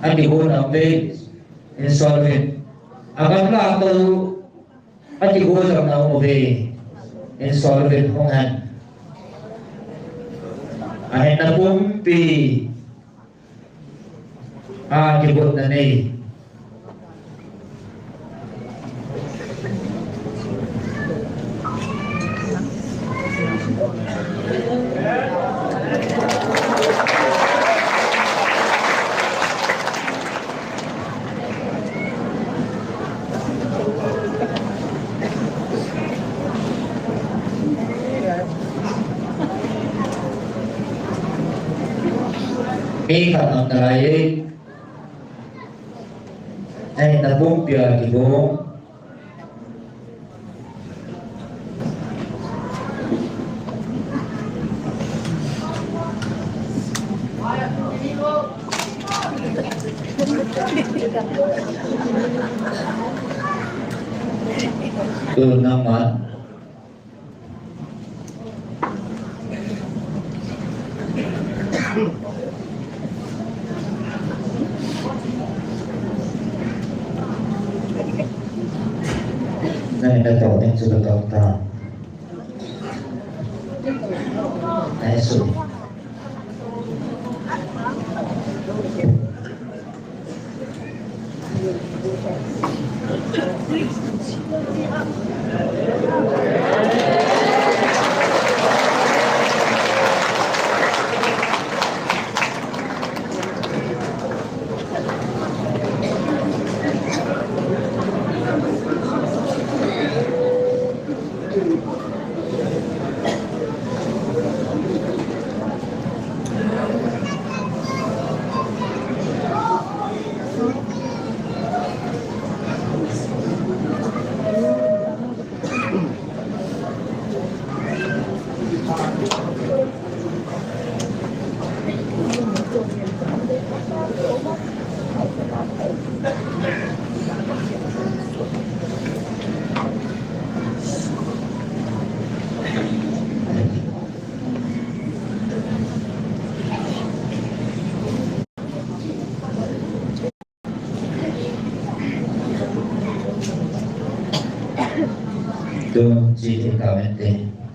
anh chỉ muốn ở về insolvent agar na ako anh chỉ muốn rằng là về insolvent không anh anh na pumpi chỉ muốn na này mi kanang nalay ay nabumpia gibo ito naman này là tổ tiên sự tổ ta ai sự Don G. Clemente.